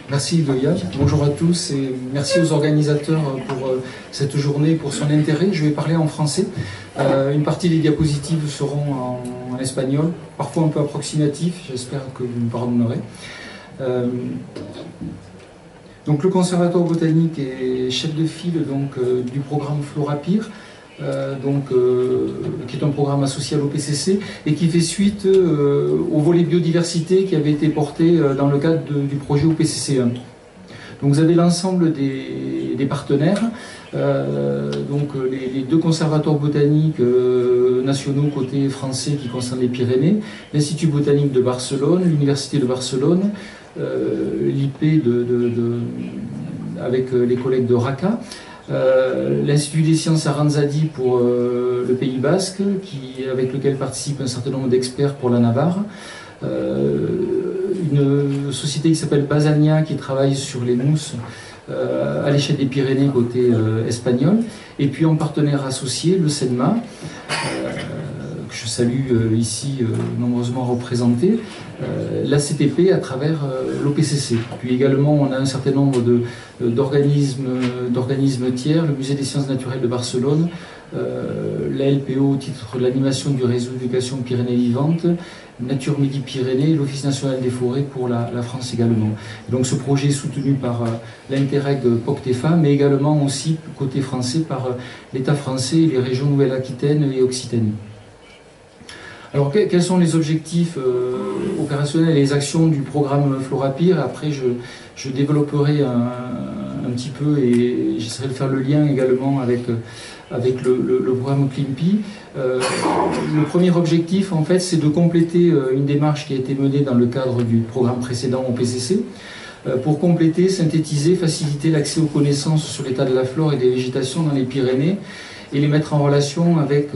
Merci Loïa. Bonjour à tous et merci aux organisateurs pour cette journée, pour son intérêt. Je vais parler en français. Une partie des diapositives seront en espagnol, parfois un peu approximatif, j'espère que vous me pardonnerez. Donc le Conservatoire botanique est chef de file du programme Florapyr, qui est un programme associé à l'OPCC et qui fait suite au volet biodiversité qui avait été porté dans le cadre du projet OPCC 1. Donc vous avez l'ensemble des partenaires, les deux conservatoires botaniques nationaux côté français qui concernent les Pyrénées, l'Institut botanique de Barcelone, l'Université de Barcelone, l'IP avec les collègues de RACA, l'Institut des sciences Aranzadi pour le Pays Basque, avec lequel participent un certain nombre d'experts pour la Navarre, une société qui s'appelle Basania qui travaille sur les mousses à l'échelle des Pyrénées côté espagnol, et puis en partenaire associé, le CENMA, que je salue ici nombreusement représenté, l'ACTP à travers l'OPCC. Puis également on a un certain nombre d'organismes tiers, le Musée des sciences naturelles de Barcelone, la LPO au titre de l'animation du réseau d'éducation Pyrénées vivantes, Nature Midi-Pyrénées, l'Office national des forêts pour la France également. Et donc ce projet est soutenu par l'Interreg POCTEFA, mais également aussi côté français par l'État français et les régions Nouvelle-Aquitaine et Occitanie. Alors quels sont les objectifs opérationnels et les actions du programme Florapyr? Après je développerai un petit peu et j'essaierai de faire le lien également avec le programme CLIMPI. Le premier objectif en fait c'est de compléter une démarche qui a été menée dans le cadre du programme précédent au PCC pour compléter, synthétiser, faciliter l'accès aux connaissances sur l'état de la flore et des végétations dans les Pyrénées et les mettre en relation avec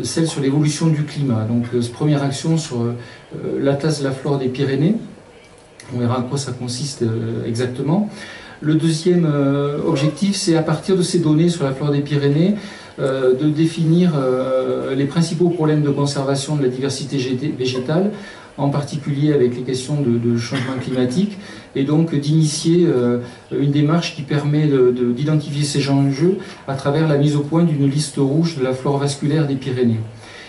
celle sur l'évolution du climat. Donc première action sur l'atlas de la flore des Pyrénées, on verra en quoi ça consiste exactement. Le deuxième objectif, c'est à partir de ces données sur la flore des Pyrénées, de définir les principaux problèmes de conservation de la diversité végétale, en particulier avec les questions de changement climatique, et donc d'initier une démarche qui permet d'identifier ces enjeux à travers la mise au point d'une liste rouge de la flore vasculaire des Pyrénées.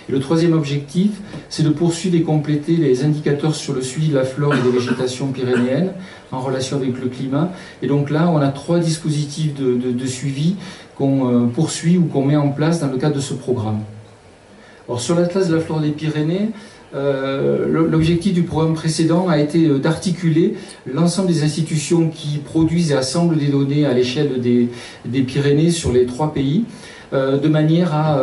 Et le troisième objectif, c'est de poursuivre et compléter les indicateurs sur le suivi de la flore et des végétations pyrénéennes en relation avec le climat. Et donc là, on a 3 dispositifs de suivi qu'on poursuit ou qu'on met en place dans le cadre de ce programme. Alors sur l'atlas de la flore des Pyrénées, l'objectif du programme précédent a été d'articuler l'ensemble des institutions qui produisent et assemblent des données à l'échelle des Pyrénées sur les 3 pays, de manière à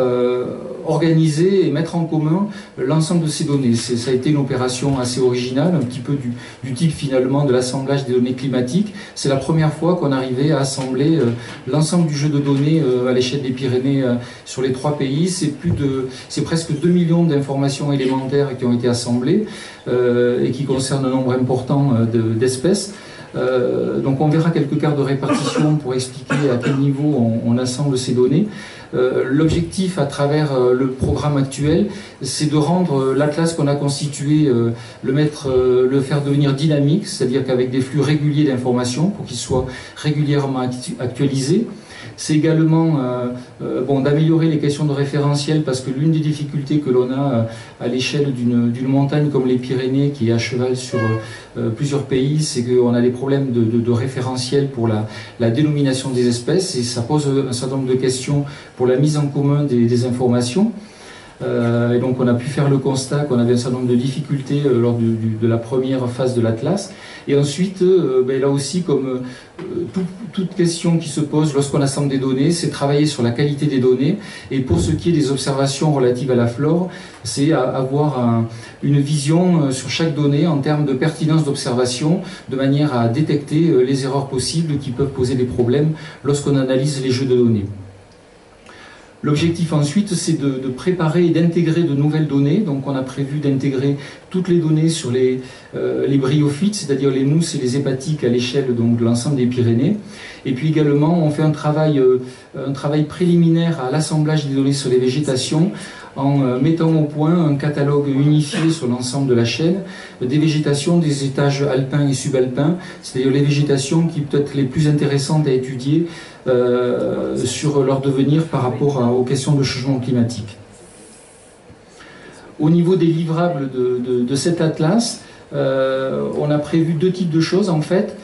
organiser et mettre en commun l'ensemble de ces données. Ça a été une opération assez originale, un petit peu du type finalement de l'assemblage des données climatiques. C'est la première fois qu'on arrivait à assembler l'ensemble du jeu de données à l'échelle des Pyrénées sur les 3 pays. C'est presque 2 millions d'informations élémentaires qui ont été assemblées et qui concernent un nombre important d'espèces. Donc on verra quelques cartes de répartition pour expliquer à quel niveau on assemble ces données. L'objectif à travers le programme actuel, c'est de rendre l'atlas qu'on a constitué, le faire devenir dynamique, c'est-à-dire qu'avec des flux réguliers d'informations pour qu'il soit régulièrement actualisé. C'est également d'améliorer les questions de référentiel, parce que l'une des difficultés que l'on a à l'échelle d'une montagne comme les Pyrénées, qui est à cheval sur plusieurs pays, c'est qu'on a des problèmes de référentiel pour la dénomination des espèces, et ça pose un certain nombre de questions pour la mise en commun des informations. Et donc on a pu faire le constat qu'on avait un certain nombre de difficultés lors de la première phase de l'Atlas. Et ensuite, là aussi, comme toute question qui se pose lorsqu'on assemble des données, c'est travailler sur la qualité des données. Et pour ce qui est des observations relatives à la flore, c'est avoir une vision sur chaque donnée en termes de pertinence d'observation, de manière à détecter les erreurs possibles qui peuvent poser des problèmes lorsqu'on analyse les jeux de données. L'objectif ensuite, c'est de préparer et d'intégrer de nouvelles données. Donc on a prévu d'intégrer toutes les données sur les bryophytes, c'est-à-dire les mousses et les hépatiques à l'échelle de l'ensemble des Pyrénées. Et puis également, on fait un travail préliminaire à l'assemblage des données sur les végétations en mettant au point un catalogue unifié sur l'ensemble de la chaîne des végétations des étages alpins et subalpins, c'est-à-dire les végétations qui peuvent être les plus intéressantes à étudier sur leur devenir par rapport aux questions de changement climatique. Au niveau des livrables de cet atlas, on a prévu deux types de choses en fait.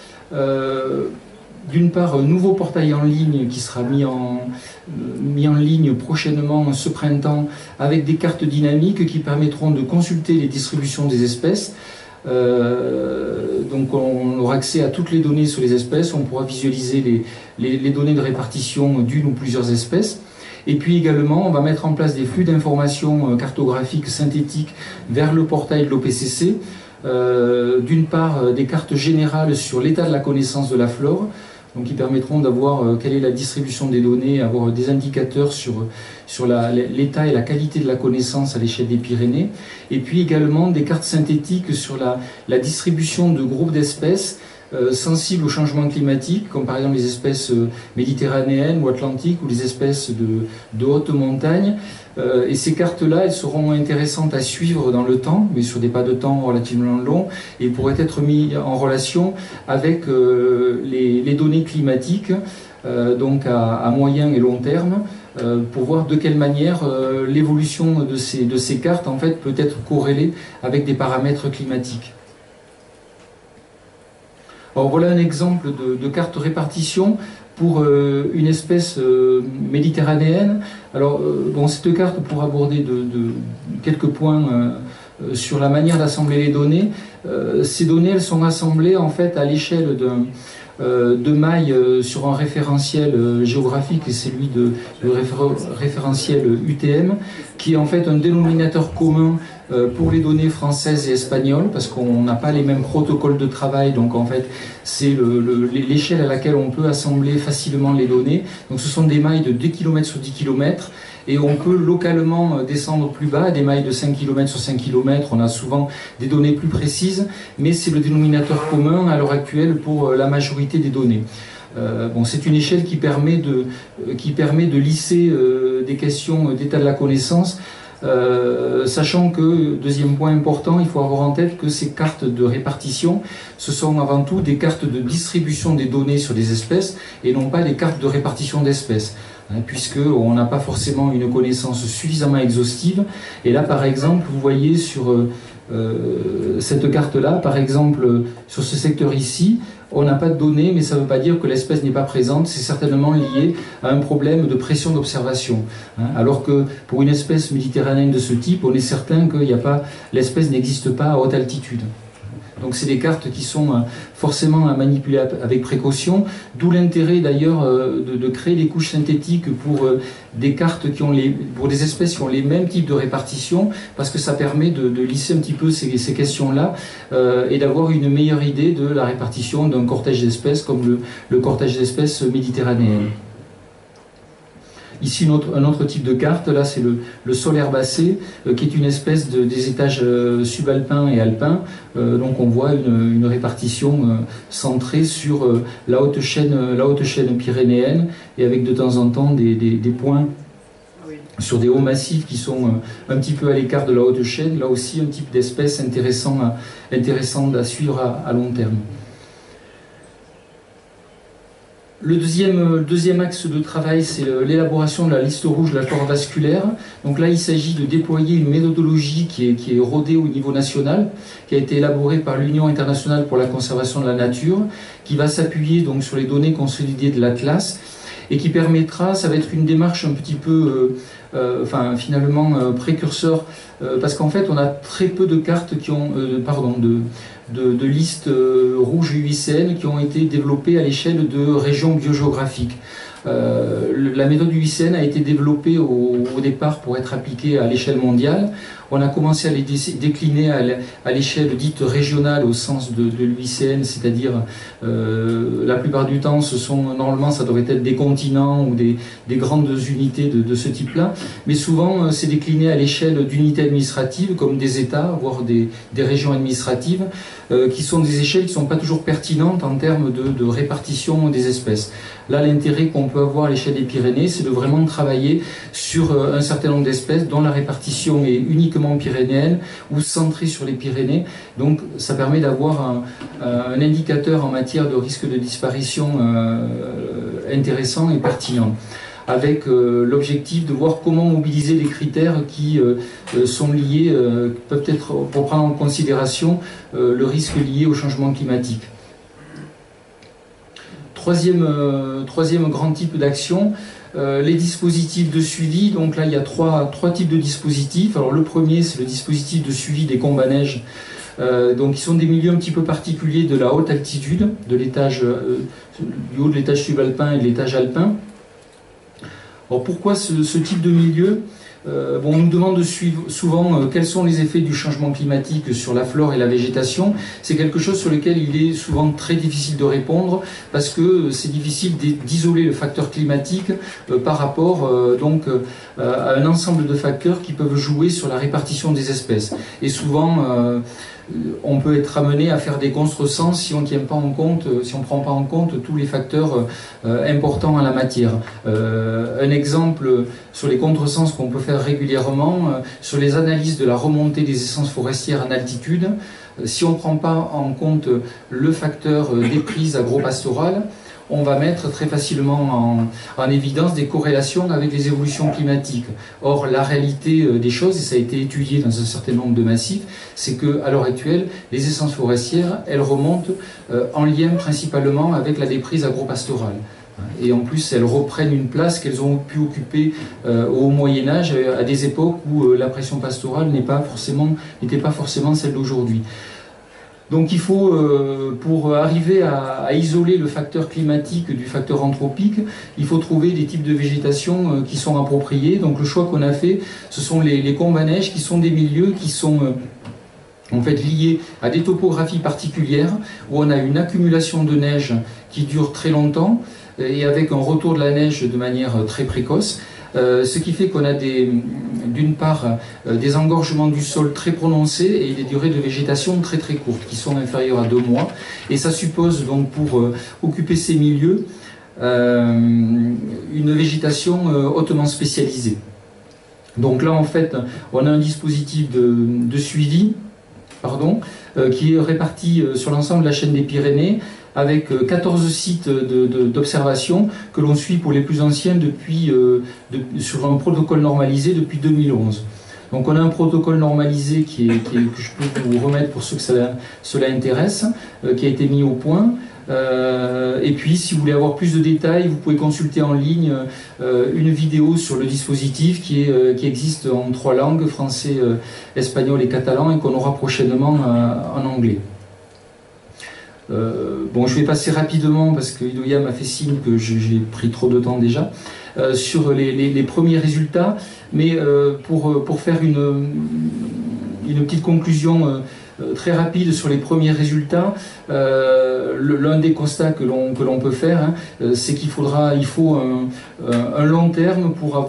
D'une part, un nouveau portail en ligne qui sera mis en ligne prochainement ce printemps avec des cartes dynamiques qui permettront de consulter les distributions des espèces. Donc on aura accès à toutes les données sur les espèces, on pourra visualiser les données de répartition d'une ou plusieurs espèces. Et puis également, on va mettre en place des flux d'informations cartographiques synthétiques vers le portail de l'OPCC. D'une part, des cartes générales sur l'état de la connaissance de la flore, donc qui permettront d'avoir quelle est la distribution des données, avoir des indicateurs sur l'état et la qualité de la connaissance à l'échelle des Pyrénées, et puis également des cartes synthétiques sur la distribution de groupes d'espèces sensibles au changement climatique, comme par exemple les espèces méditerranéennes ou atlantiques ou les espèces de haute montagne. Et ces cartes-là, elles seront intéressantes à suivre dans le temps, mais sur des pas de temps relativement longs, et pourraient être mis en relation avec les données climatiques, donc à moyen et long terme, pour voir de quelle manière l'évolution de ces cartes en fait, peut être corrélée avec des paramètres climatiques. Alors voilà un exemple de carte répartition pour une espèce méditerranéenne. Alors bon, cette carte pour aborder quelques points sur la manière d'assembler les données. Ces données, elles sont assemblées en fait à l'échelle de mailles sur un référentiel géographique, et c'est lui le référentiel UTM, qui est en fait un dénominateur commun pour les données françaises et espagnoles, parce qu'on n'a pas les mêmes protocoles de travail, donc en fait c'est l'échelle à laquelle on peut assembler facilement les données. Donc ce sont des mailles de 2 km sur 10 km, et on peut localement descendre plus bas, des mailles de 5 km sur 5 km, on a souvent des données plus précises, mais c'est le dénominateur commun à l'heure actuelle pour la majorité des données. Bon, c'est une échelle qui permet de lisser des questions d'état de la connaissance, sachant que, deuxième point important, il faut avoir en tête que ces cartes de répartition, ce sont avant tout des cartes de distribution des données sur des espèces et non pas des cartes de répartition d'espèces, puisqu'on n'a pas forcément une connaissance suffisamment exhaustive. Et là, par exemple, vous voyez sur cette carte-là, par exemple, sur ce secteur ici, on n'a pas de données, mais ça ne veut pas dire que l'espèce n'est pas présente, c'est certainement lié à un problème de pression d'observation. Alors que pour une espèce méditerranéenne de ce type, on est certain que l'espèce n'existe pas à haute altitude. Donc c'est des cartes qui sont forcément à manipuler avec précaution, d'où l'intérêt d'ailleurs de créer des couches synthétiques pour des cartes pour des espèces qui ont les mêmes types de répartition, parce que ça permet de lisser un petit peu ces questions-là et d'avoir une meilleure idée de la répartition d'un cortège d'espèces comme le cortège d'espèces méditerranéen. Ici, un autre type de carte, là c'est le sol herbacé, qui est une espèce des étages subalpins et alpins. Donc on voit une répartition centrée sur la haute chaîne pyrénéenne, et avec de temps en temps des points sur des hauts massifs qui sont un petit peu à l'écart de la haute chaîne. Là aussi, un type d'espèce intéressant à suivre à long terme. Le deuxième axe de travail, c'est l'élaboration de la liste rouge de la flore vasculaire. Donc là, il s'agit de déployer une méthodologie qui est rodée au niveau national, qui a été élaborée par l'Union internationale pour la conservation de la nature, qui va s'appuyer donc sur les données consolidées de l'Atlas, et qui permettra, ça va être une démarche un petit peu, finalement précurseur, parce qu'en fait on a très peu de cartes qui ont, de listes rouges UICN qui ont été développées à l'échelle de régions biogéographiques. La méthode UICN a été développée au départ pour être appliquée à l'échelle mondiale. On a commencé à les décliner à l'échelle dite régionale au sens de l'UICN, c'est-à-dire la plupart du temps, normalement ça devrait être des continents ou des grandes unités de ce type-là, mais souvent c'est décliné à l'échelle d'unités administratives comme des États, voire des régions administratives. qui sont des échelles qui ne sont pas toujours pertinentes en termes de répartition des espèces. Là, l'intérêt qu'on peut avoir à l'échelle des Pyrénées, c'est de vraiment travailler sur un certain nombre d'espèces dont la répartition est uniquement pyrénéenne ou centrée sur les Pyrénées. Donc, ça permet d'avoir un indicateur en matière de risque de disparition intéressant et pertinent, avec l'objectif de voir comment mobiliser les critères qui sont liés, peuvent être, pour prendre en considération le risque lié au changement climatique. Troisième grand type d'action, les dispositifs de suivi. Donc là, il y a trois types de dispositifs. Alors le premier, c'est le dispositif de suivi des combes à neige. Donc, qui sont des milieux un petit peu particuliers de la haute altitude, de l'étage, du haut de l'étage subalpin et de l'étage alpin. Alors, pourquoi ce type de milieu? On nous demande de suivre souvent quels sont les effets du changement climatique sur la flore et la végétation. C'est quelque chose sur lequel il est souvent très difficile de répondre parce que c'est difficile d'isoler le facteur climatique par rapport à un ensemble de facteurs qui peuvent jouer sur la répartition des espèces. Et souvent, on peut être amené à faire des contresens si on ne tient pas en compte, si on ne prend pas en compte tous les facteurs importants en la matière. Un exemple sur les contresens qu'on peut faire régulièrement, sur les analyses de la remontée des essences forestières en altitude, si on ne prend pas en compte le facteur des prises agropastorales, on va mettre très facilement en évidence des corrélations avec les évolutions climatiques. Or, la réalité des choses, et ça a été étudié dans un certain nombre de massifs, c'est qu'à l'heure actuelle, les essences forestières, elles remontent en lien principalement avec la déprise agropastorale. Et en plus, elles reprennent une place qu'elles ont pu occuper au Moyen-Âge, à des époques où la pression pastorale n'était pas forcément celle d'aujourd'hui. Donc il faut, pour arriver à isoler le facteur climatique du facteur anthropique, il faut trouver des types de végétation qui sont appropriés. Donc le choix qu'on a fait, ce sont les combes à neige, qui sont des milieux qui sont en fait liés à des topographies particulières, où on a une accumulation de neige qui dure très longtemps, et avec un retour de la neige de manière très précoce. Ce qui fait qu'on a d'une part des engorgements du sol très prononcés et des durées de végétation très très courtes, qui sont inférieures à 2 mois. Et ça suppose donc pour occuper ces milieux une végétation hautement spécialisée. Donc là en fait on a un dispositif de suivi qui est réparti sur l'ensemble de la chaîne des Pyrénées, avec 14 sites d'observation que l'on suit pour les plus anciens sur un protocole normalisé depuis 2011. Donc on a un protocole normalisé que je peux vous remettre pour ceux que cela intéresse, qui a été mis au point. Et puis si vous voulez avoir plus de détails, vous pouvez consulter en ligne une vidéo sur le dispositif qui existe en 3 langues, français, espagnol et catalan, et qu'on aura prochainement en anglais. Je vais passer rapidement parce que Idoia m'a fait signe que j'ai pris trop de temps déjà sur les premiers résultats, mais pour faire une petite conclusion très rapide sur les premiers résultats, l'un des constats que l'on peut faire, c'est qu'il faut un long terme pour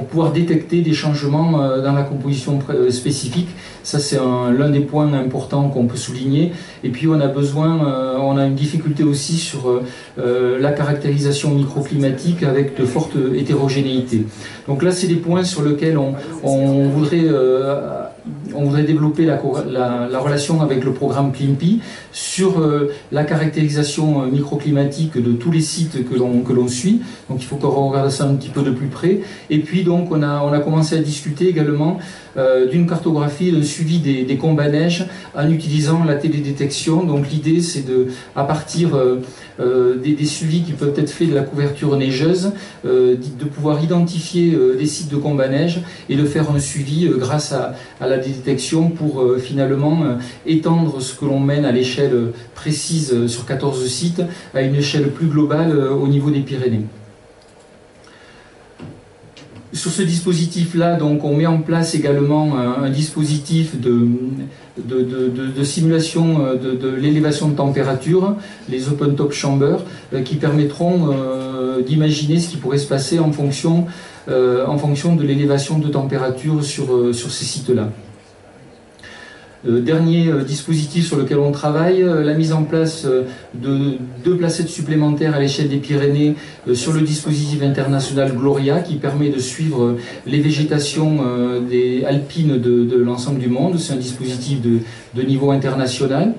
pouvoir détecter des changements dans la composition spécifique. Ça, c'est l'un des points importants qu'on peut souligner. Et puis, on a une difficulté aussi sur la caractérisation microclimatique avec de fortes hétérogénéités. Donc là, c'est des points sur lesquels on voudrait développer la relation avec le programme CLIMPI sur la caractérisation microclimatique de tous les sites que l'on suit. Donc il faut qu'on regarde ça un petit peu de plus près. Et puis donc on a commencé à discuter également d'une cartographie, d'un suivi des combes à neige en utilisant la télédétection. Donc l'idée c'est à partir des suivis qui peuvent être faits de la couverture neigeuse, de pouvoir identifier des sites de combes à neige et de faire un suivi grâce à la détection pour finalement étendre ce que l'on mène à l'échelle précise sur 14 sites à une échelle plus globale au niveau des Pyrénées. Sur ce dispositif-là, donc, on met en place également un dispositif de simulation de l'élévation de température, les Open Top Chambers, qui permettront d'imaginer ce qui pourrait se passer en fonction de l'élévation de température sur ces sites-là. Dernier dispositif sur lequel on travaille, la mise en place de 2 placettes supplémentaires à l'échelle des Pyrénées sur le dispositif international Gloria qui permet de suivre les végétations alpines de l'ensemble du monde. C'est un dispositif de niveau international.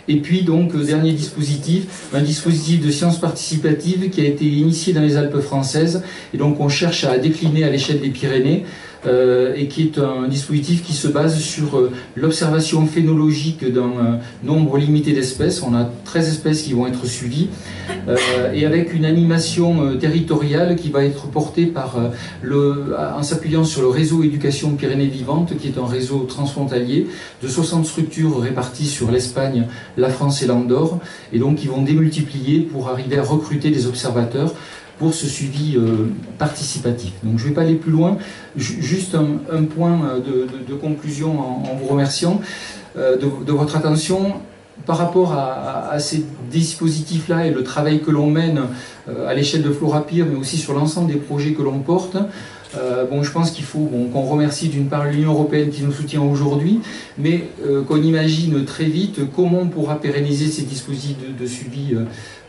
Et puis donc, dernier dispositif, un dispositif de sciences participatives qui a été initié dans les Alpes françaises et donc on cherche à décliner à l'échelle des Pyrénées et qui est un dispositif qui se base sur l'observation phénologique d'un nombre limité d'espèces. On a 13 espèces qui vont être suivies et avec une animation territoriale qui va être portée par en s'appuyant sur le réseau Éducation Pyrénées Vivantes qui est un réseau transfrontalier de 60 structures réparties sur l'Espagne, la France et l'Andorre et donc qui vont démultiplier pour arriver à recruter des observateurs pour ce suivi participatif. Donc je ne vais pas aller plus loin, juste un point de conclusion en vous remerciant de votre attention. Par rapport à ces dispositifs-là et le travail que l'on mène à l'échelle de Florapyr, mais aussi sur l'ensemble des projets que l'on porte, je pense qu'il faut qu'on remercie d'une part l'Union européenne qui nous soutient aujourd'hui, mais qu'on imagine très vite comment on pourra pérenniser ces dispositifs de suivi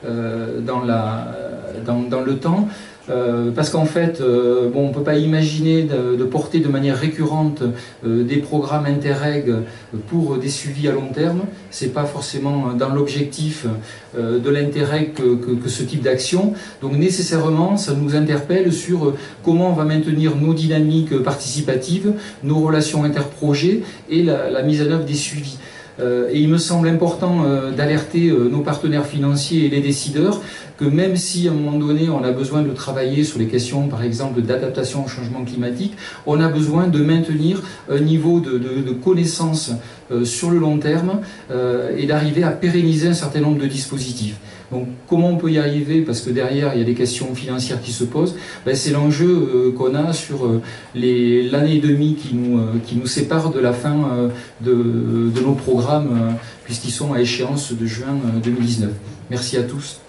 dans le temps. Parce qu'en fait, on ne peut pas imaginer de porter de manière récurrente des programmes Interreg pour des suivis à long terme. Ce n'est pas forcément dans l'objectif de l'Interreg que ce type d'action. Donc nécessairement, ça nous interpelle sur comment on va maintenir nos dynamiques participatives, nos relations interprojets et la mise en œuvre des suivis. Et il me semble important d'alerter nos partenaires financiers et les décideurs que même si à un moment donné on a besoin de travailler sur les questions par exemple d'adaptation au changement climatique, on a besoin de maintenir un niveau de connaissance sur le long terme et d'arriver à pérenniser un certain nombre de dispositifs. Donc comment on peut y arriver, parce que derrière il y a des questions financières qui se posent, c'est l'enjeu qu'on a sur l'année et demie qui nous sépare de la fin de nos programmes puisqu'ils sont à échéance de juin 2019. Merci à tous.